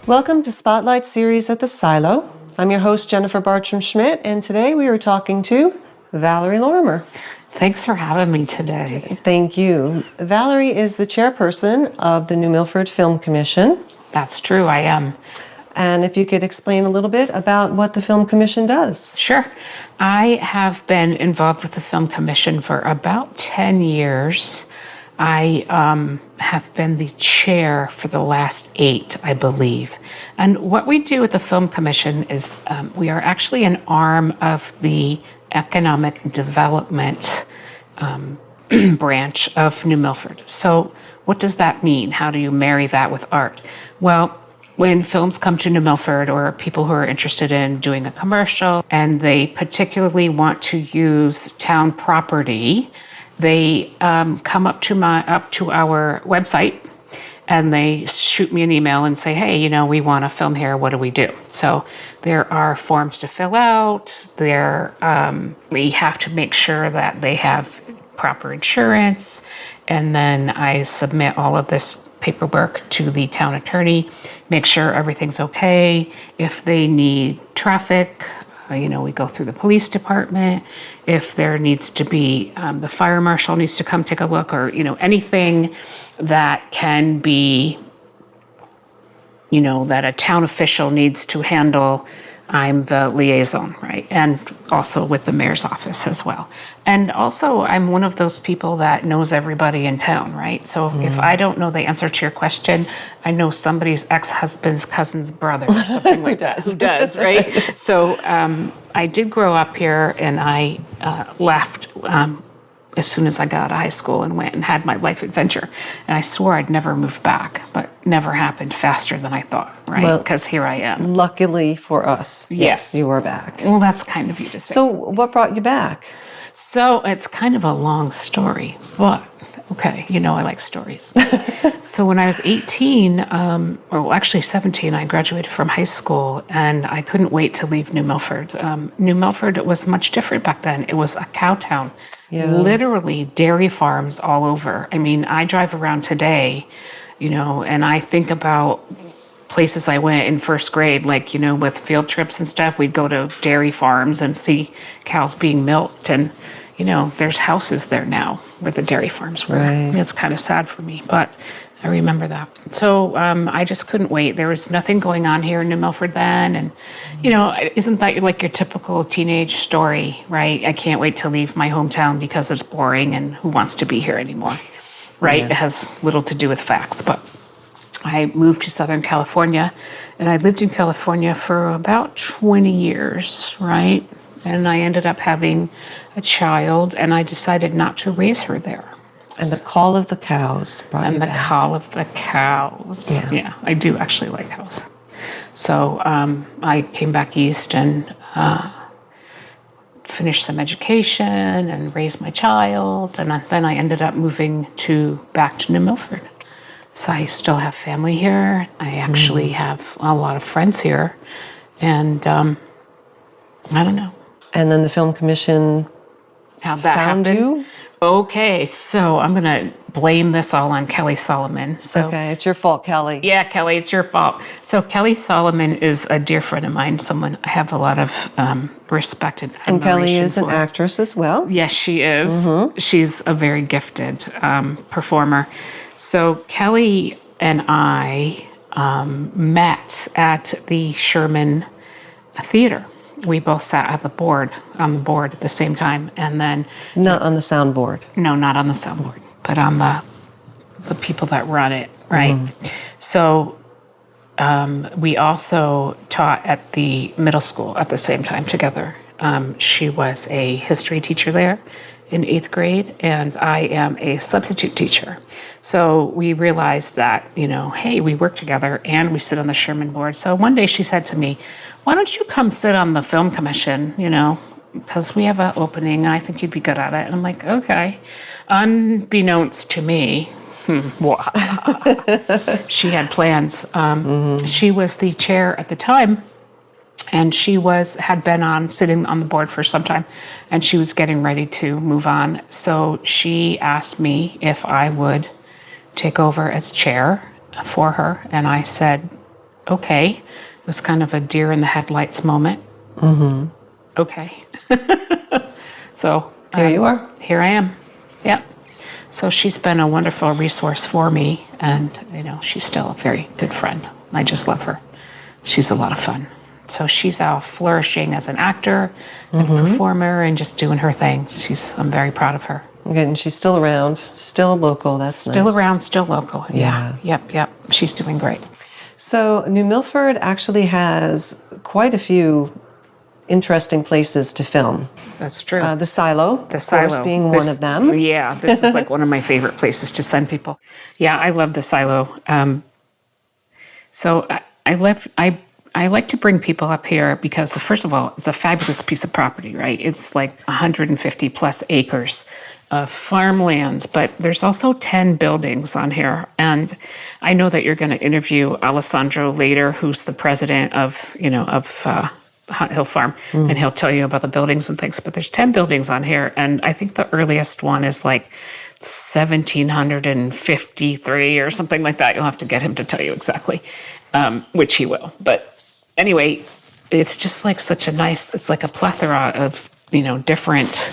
Welcome to Spotlight Series at the Silo. I'm your host, Jennifer Bartram-Schmitt, and today we are talking to Valerie Lorimer. Thanks for having me today. Thank you. Valerie is the chairperson of the New Milford Film Commission. That's true, I am. And if you could explain a little bit about what the Film Commission does. Sure. I have been involved with the Film Commission for about 10 years. I have been the chair for the last 8, I believe. And what we do at the Film Commission is we are actually an arm of the economic development branch of New Milford. So what does that mean? How do you marry that with art? Well, when films come to New Milford or people who are interested in doing a commercial and they particularly want to use town property, they come up to our website and they shoot me an email and say, hey, we want to film here. What do we do? So there are forms to fill out. We have to make sure that they have proper insurance. And then I submit all of this paperwork to the town attorney, make sure everything's okay. If they need traffic, we go through the police department. If there needs to be, the fire marshal needs to come take a look, or, anything that can be, that a town official needs to handle, I'm the liaison, right? And also with the mayor's office as well. And also I'm one of those people that knows everybody in town, right? So if I don't know the answer to your question, I know somebody's ex-husband's cousin's brother or something like that who does, right? So I did grow up here, and I left as soon as I got out of high school and went and had my life adventure. And I swore I'd never move back, but never happened faster than I thought, right? Because here I am. Luckily for us, yes, you are back. Well, that's kind of you to say. So what brought you back? So it's kind of a long story, but okay, I like stories. So when I was 18, or actually 17, I graduated from high school, and I couldn't wait to leave New Milford. New Milford was much different back then. It was a cow town. Yeah. Literally dairy farms all over. I mean, I drive around today, and I think about places I went in first grade, like, with field trips and stuff. We'd go to dairy farms and see cows being milked, and there's houses there now where the dairy farms were. Right. It's kind of sad for me, but I remember that. So I just couldn't wait. There was nothing going on here in New Milford then. And, isn't that like your typical teenage story, right? I can't wait to leave my hometown because it's boring, and who wants to be here anymore, right? Yeah. It has little to do with facts. But I moved to Southern California, and I lived in California for about 20 years, right? And I ended up having a child, and I decided not to raise her there. And the call of the cows brought you back. And the call of the cows. Yeah, I do actually like cows. So I came back east and finished some education and raised my child. And then I ended up moving back to New Milford. So I still have family here. I actually have a lot of friends here. And I don't know. And then the Film Commission found you? Okay, so I'm going to blame this all on Kelly Solomon. Okay, it's your fault, Kelly. Yeah, Kelly, it's your fault. So Kelly Solomon is a dear friend of mine, someone I have a lot of respect and admiration And Kelly is for. An actress as well? Yes, she is. Mm-hmm. She's a very gifted performer. So Kelly and I met at the Sherman Theater. We both sat on the board at the same time, and then not on the soundboard. No, not on the soundboard, but on the people that run it, right? Mm-hmm. So we also taught at the middle school at the same time together. She was a history teacher there in 8th grade, and I am a substitute teacher. So we realized that, hey, we work together and we sit on the Sherman board. So one day she said to me, why don't you come sit on the Film Commission, because we have an opening and I think you'd be good at it. And I'm like, okay. Unbeknownst to me, she had plans. She was the chair at the time, and she had been sitting on the board for some time, and she was getting ready to move on. So she asked me if I would take over as chair for her, and I said, okay. It was kind of a deer in the headlights moment. Mm-hmm. Okay. So Here you are. Here I am. Yep. So she's been a wonderful resource for me, and she's still a very good friend. I just love her. She's a lot of fun. So she's out flourishing as an actor and performer and just doing her thing. I'm very proud of her. Okay, and she's still around, still local. That's nice. Still around, still local. Yeah. Yep. She's doing great. So New Milford actually has quite a few interesting places to film. That's true. The Silo, of course, being one of them. Yeah, this is like one of my favorite places to send people. Yeah, I love the Silo. So I like to bring people up here because, first of all, it's a fabulous piece of property, right? It's like 150 plus acres of farmland, but there's also 10 buildings on here. And I know that you're going to interview Alessandro later, who's the president of Hunt Hill Farm, and he'll tell you about the buildings and things. But there's 10 buildings on here, and I think the earliest one is like 1753 or something like that. You'll have to get him to tell you exactly, which he will. But anyway, it's just like it's like a plethora of, different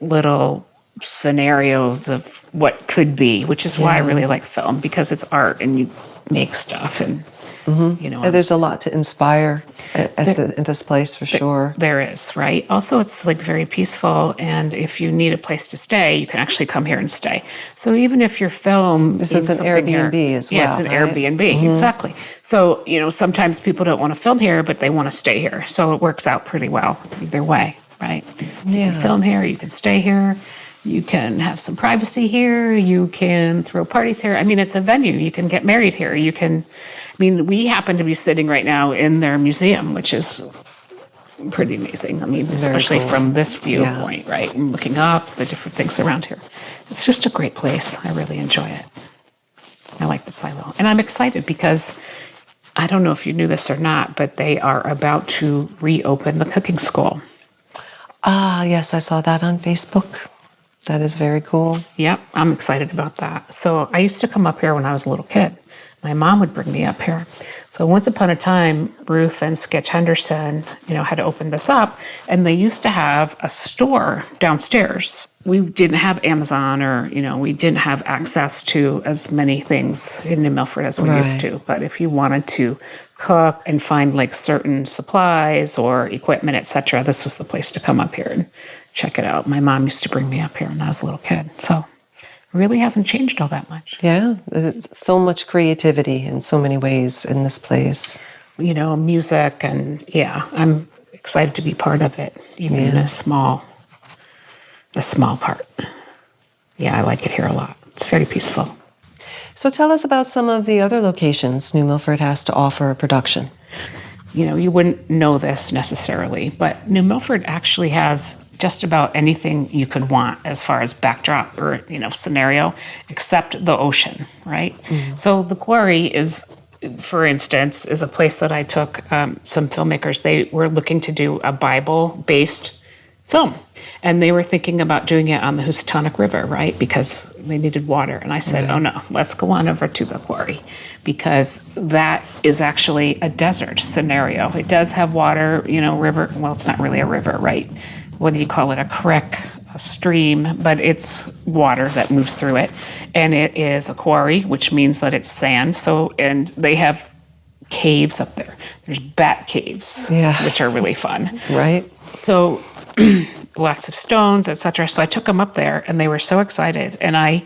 little scenarios of what could be, which is why I really like film, because it's art and you make stuff and, There's a lot to inspire at this place for sure. There is, right? Also, it's like very peaceful, and if you need a place to stay, you can actually come here and stay. So even if your film This is an Airbnb as well. Yeah, it's an right? Airbnb, exactly. So, sometimes people don't want to film here, but they want to stay here. So it works out pretty well either way, right? So you can film here, you can stay here, you can have some privacy here, you can throw parties here. I mean, it's a venue. You can get married here. We happen to be sitting right now in their museum, which is pretty amazing. Especially cool. from this viewpoint, right? And looking up, the different things around here. It's just a great place. I really enjoy it. I like the Silo. And I'm excited because I don't know if you knew this or not, but they are about to reopen the cooking school. Ah, yes, I saw that on Facebook. That is very cool. Yep, I'm excited about that. So I used to come up here when I was a little kid. My mom would bring me up here. So once upon a time, Ruth and Sketch Henderson, had opened this up, and they used to have a store downstairs. We didn't have Amazon or, we didn't have access to as many things in New Milford as we used to. But if you wanted to cook and find like certain supplies or equipment, etc., this was the place to come up here and check it out. My mom used to bring me up here when I was a little kid. So it really hasn't changed all that much. Yeah, there's so much creativity in so many ways in this place. Music, and I'm excited to be part of it, even in a small part. Yeah, I like it here a lot. It's very peaceful. So tell us about some of the other locations New Milford has to offer a production. You wouldn't know this necessarily, but New Milford actually has just about anything you could want as far as backdrop or, scenario, except the ocean, right? Mm-hmm. So the Quarry is, for instance, is a place that I took some filmmakers. They were looking to do a Bible-based film. And they were thinking about doing it on the Housatonic River, right? Because they needed water. And I said, oh no, let's go on over to the Quarry, because that is actually a desert scenario. It does have water, river. Well, it's not really a river, right? What do you call it? A creek, a stream, but it's water that moves through it. And it is a quarry, which means that it's sand. And they have caves up there. There's bat caves, which are really fun. Right. So lots of stones, etc. So I took them up there, and they were so excited. And I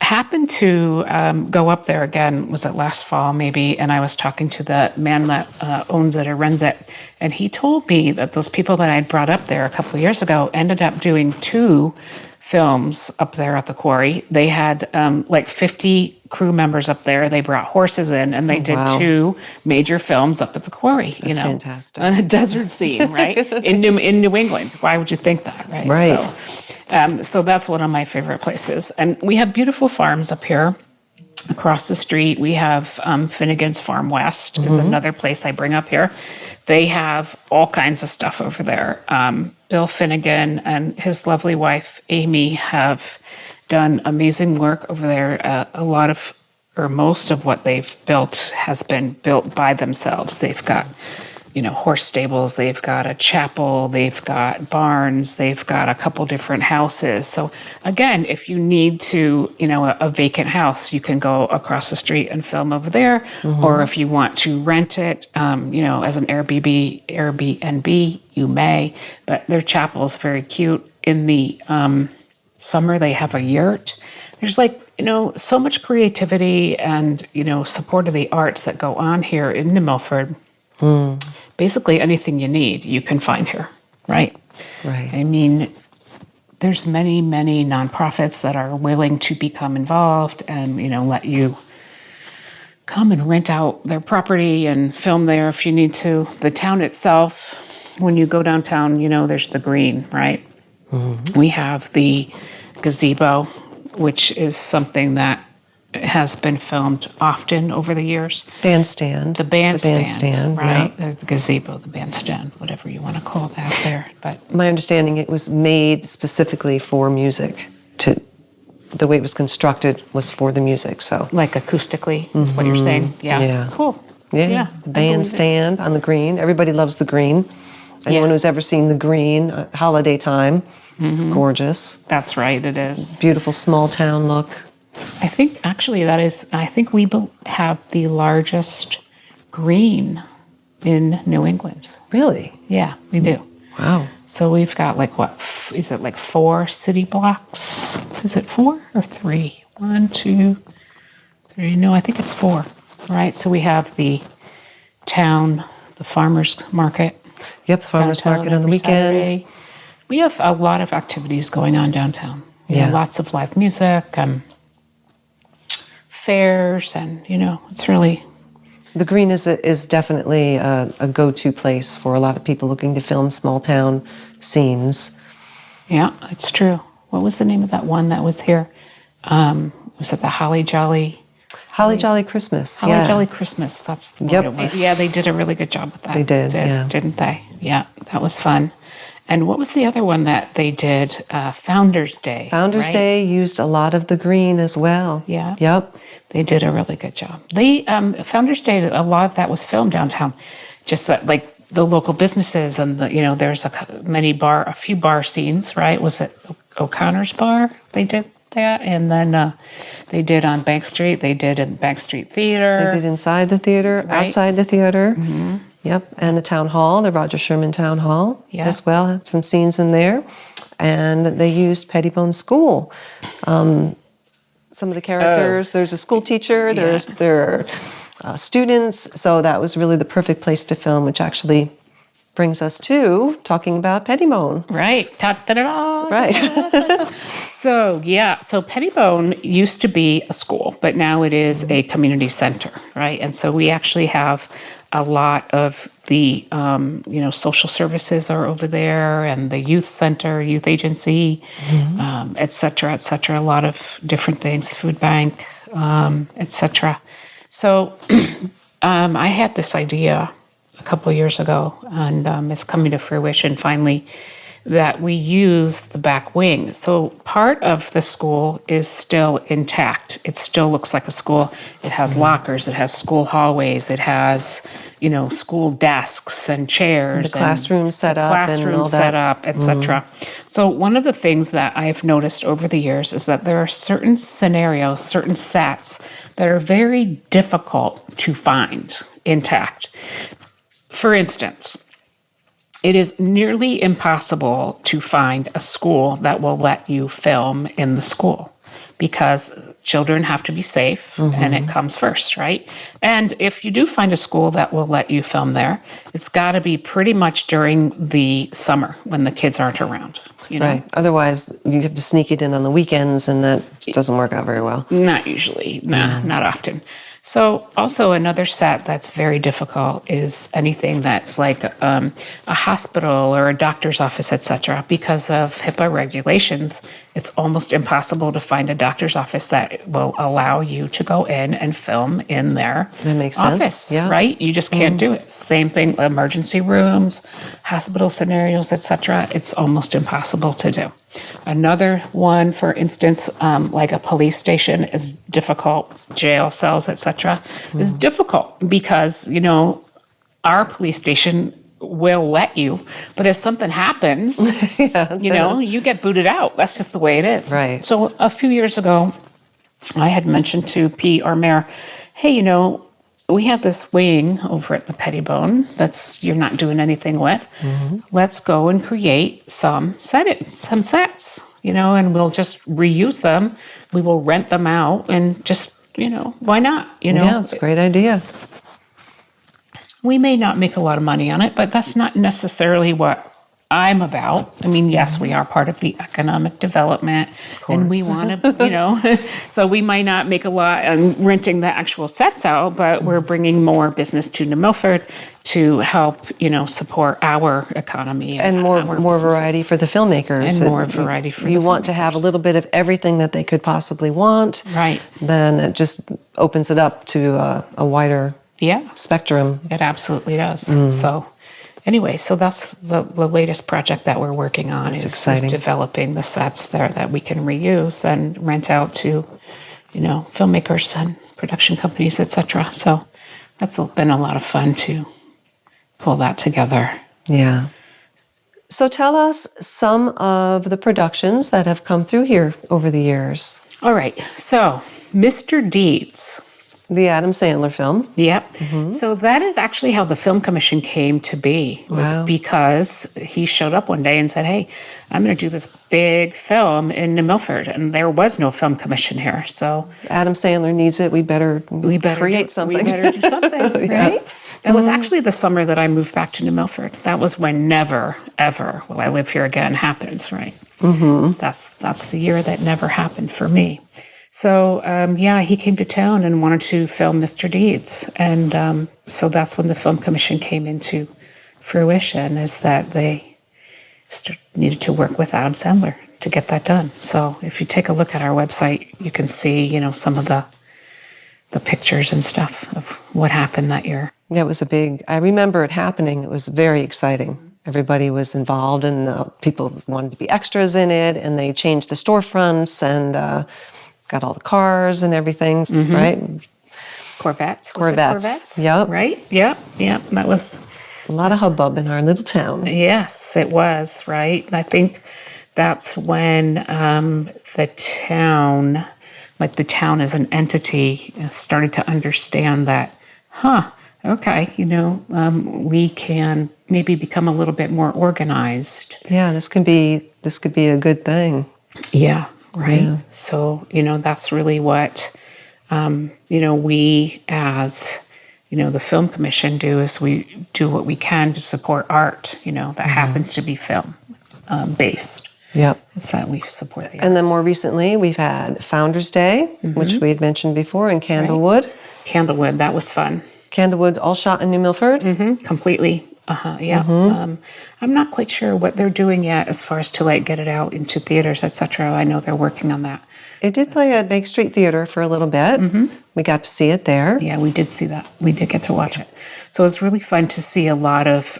happened to go up there again, was it last fall maybe, and I was talking to the man that owns it or runs it, and he told me that those people that I'd brought up there a couple of years ago ended up doing 2 films up there at the Quarry. They had like 50 crew members up there. They brought horses in, and they did 2 major films up at the Quarry. That's fantastic. On a desert scene, right? in New England. Why would you think that, right? Right. So that's one of my favorite places. And we have beautiful farms up here. Across the street, we have Finnegan's Farm West is another place I bring up here. They have all kinds of stuff over there. Bill Finnegan and his lovely wife, Amy, have done amazing work over there. A lot of or most of what they've built has been built by themselves. They've got, horse stables, they've got a chapel, they've got barns, they've got a couple different houses. So again, if you need to, a vacant house, you can go across the street and film over there. Or if you want to rent it, as an Airbnb, you may. But their chapel is very cute. In the summer, they have a yurt. There's so much creativity and, support of the arts that go on here in New Milford. Basically anything you need, you can find here, right? Right. I mean, there's many, many nonprofits that are willing to become involved and, let you come and rent out their property and film there if you need to. The town itself, when you go downtown, there's the green, right? We have the gazebo, which is something that has been filmed often over the years. Bandstand. The bandstand, right? Yeah. The gazebo, the bandstand, whatever you want to call that there. But My understanding, it was made specifically for music. The way it was constructed was for the music. So like acoustically is what you're saying? Yeah. Yeah. Cool. yeah, the bandstand on the green. Everybody loves the green. Anyone who's ever seen the green, holiday time, gorgeous. That's right, it is. Beautiful small town look. I think actually I think we have the largest green in New England. Really? Yeah, we do. Wow. So we've got is it 4 city blocks? Is it 4 or 3? 1, 2, 3. No, I think it's 4. Right. So we have the town, the farmers market. Yep, the farmers downtown market on the every weekend. Saturday. We have a lot of activities going on downtown. Yeah. Lots of live music, fairs, and it's really. The green is definitely a go-to place for a lot of people looking to film small town scenes. Yeah, it's true. What was the name of that one that was here? Was it the Holly Jolly? Holly Jolly Christmas. Holly yeah. Jolly Christmas. That's the Yep. one it was. Yeah, they did a really good job with that. They did, yeah. Didn't they? Yeah, that was fun. And what was the other one that they did? Founders Day. Founders right? Day used a lot of the green as well. Yeah. Yep. They did a really good job. Founders Day, a lot of that was filmed downtown. Just like the local businesses and there's a few bar scenes, right? Was it O'Connor's Bar? They did that. And then they did on Bank Street. They did in Bank Street Theater. They did inside the theater, Right. outside the theater. Mm-hmm. Yep. And the town hall, the Roger Sherman Town Hall as well. Had some scenes in there. And they used Pettibone School. Some of the characters, there's a school teacher, there are students. So that was really the perfect place to film, which actually brings us to talking about Pettibone. Right. Ta-da-da-da. Right. So Pettibone used to be a school, but now it is a community center, right? And so we actually have a lot of the, social services are over there, and the youth center, youth agency, et cetera, a lot of different things, food bank, et cetera. So I had this idea a couple of years ago, and it's coming to fruition finally, that we use the back wing. So part of the school is still intact. It still looks like a school. It has lockers, it has school hallways, it has, school desks and chairs. The classroom set up and all that. Set up, etc. So one of the things that I've noticed over the years is that there are certain scenarios, certain sets that are very difficult to find intact. For instance, it is nearly impossible to find a school that will let you film in the school because children have to be safe and it comes first, right? And if you do find a school that will let you film there, it's got to be pretty much during the summer when the kids aren't around. Right. Otherwise, you have to sneak it in on the weekends, and that just doesn't work out very well. Not usually. Not often. So also another set that's very difficult is anything that's like a hospital or a doctor's office, etc. Because of HIPAA regulations, it's almost impossible to find a doctor's office that will allow you to go in and film in their That makes office, sense. Yeah. right? You just can't do it. Same thing, emergency rooms, hospital scenarios, etc. It's almost impossible to do. Another one, for instance, like a police station is difficult, jail cells, etc., is difficult because, our police station will let you, but if something happens, you get booted out. That's just the way it is. Right. So a few years ago, I had mentioned to Pete, our mayor, hey, we have this wing over at the Pettibone you're not doing anything with. Let's go and create some sets, and we'll just reuse them. We will rent them out and just, why not? Yeah, it's a great idea. We may not make a lot of money on it, but that's not necessarily what I'm about. I mean, yes, we are part of the economic development, and we want to, so we might not make a lot on renting the actual sets out, but we're bringing more business to New Milford to help, support our economy and more variety for the filmmakers. And more variety for the filmmakers. You want to have a little bit of everything that they could possibly want. Right. Then it just opens it up to a wider spectrum. It absolutely does. So anyway, so that's the latest project that we're working on. That's is exciting. Developing the sets there that we can reuse and rent out to, filmmakers and production companies, etc. So that's been a lot of fun to pull that together. Yeah. So tell us some of the productions that have come through here over the years. All right. So Mr. Deeds. The Adam Sandler film. Yep. So that is actually how the Film Commission came to be, was because he showed up one day and said, hey, I'm going to do this big film in New Milford. And there was no Film Commission here. So Adam Sandler needs it. We better create something. We better do something, right? That was actually the summer that I moved back to New Milford. That was when never, ever will I live here again happens, right? That's the year that never happened for me. So, he came to town and wanted to film Mr. Deeds. And so that's when the Film Commission came into fruition, is that they needed to work with Adam Sandler to get that done. So if you take a look at our website, you can see, some of the pictures and stuff of what happened that year. Yeah, it was I remember it happening. It was very exciting. Everybody was involved, and people wanted to be extras in it, and they changed the storefronts and got all the cars and everything, right? Corvettes. Corvettes. Yep. Right? Yep. That was a lot of hubbub in our little town. Yes, it was, right? And I think that's when the town as an entity started to understand that, okay, we can maybe become a little bit more organized. Yeah, this could be a good thing. Yeah. Right. Yeah. So, that's really what, we as, the Film Commission do, is we do what we can to support art, that happens to be film based. Yep. It's that we support the And then more recently, we've had Founders Day, which we had mentioned before, in Candlewood. Right. Candlewood, that was fun. Candlewood, all shot in New Milford? Completely. I'm not quite sure what they're doing yet as far as to get it out into theaters, etc. I know they're working on that. It did play at Bank Street Theater for a little bit. We got to see it there. Yeah, we did see that. We did get to watch it. So it was really fun to see a lot of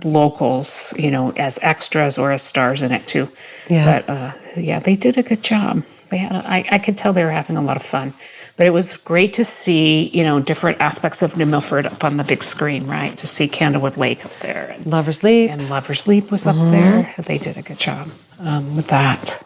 locals, as extras or as stars in it too. Yeah. But they did a good job. I could tell they were having a lot of fun. But it was great to see, different aspects of New Milford up on the big screen, right? To see Candlewood Lake up there. And Lover's Leap. And Lover's Leap was up there. They did a good job with that.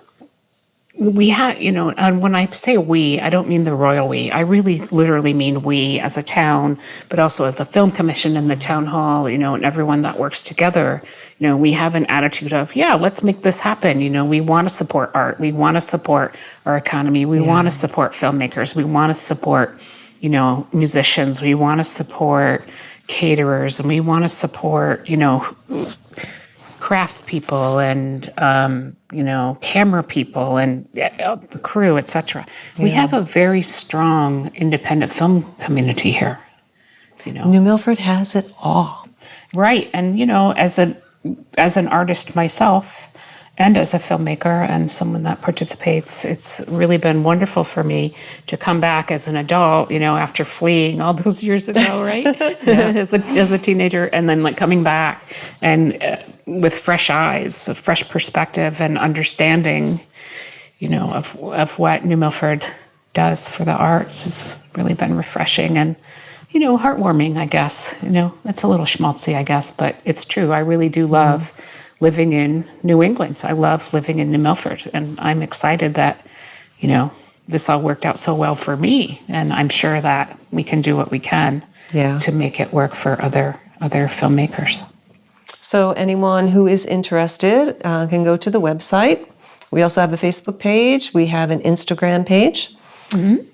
We had, and when I say we, I don't mean the royal we. I really literally mean we as a town, but also as the Film Commission and the town hall, and everyone that works together. We have an attitude of, let's make this happen. We want to support art. We want to support our economy. We want to support filmmakers. We want to support, musicians. We want to support caterers, and we want to support, craftspeople and camera people and the crew, etc. We have a very strong independent film community here. New Milford has it all. Right, and as an artist myself, and as a filmmaker and someone that participates, it's really been wonderful for me to come back as an adult, after fleeing all those years ago, right? as a teenager, and then like coming back and with fresh eyes, a fresh perspective and understanding, of what New Milford does for the arts has really been refreshing and, heartwarming, I guess. It's a little schmaltzy, I guess, but it's true. I really do love living in New England. I love living in New Milford, and I'm excited that, this all worked out so well for me, and I'm sure that we can do what we can to make it work for other filmmakers. So anyone who is interested can go to the website. We also have a Facebook page. We have an Instagram page.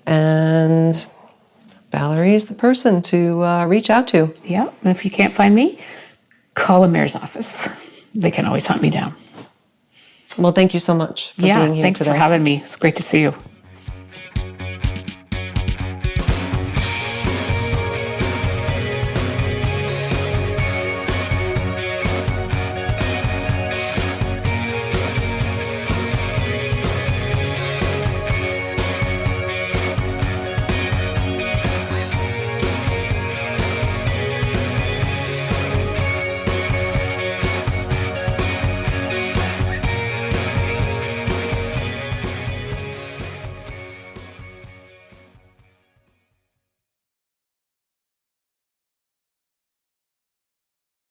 And Valerie is the person to reach out to. Yeah, if you can't find me, call the mayor's office. They can always hunt me down. Well, thank you so much for being here thanks today. for having me. It's great to see you.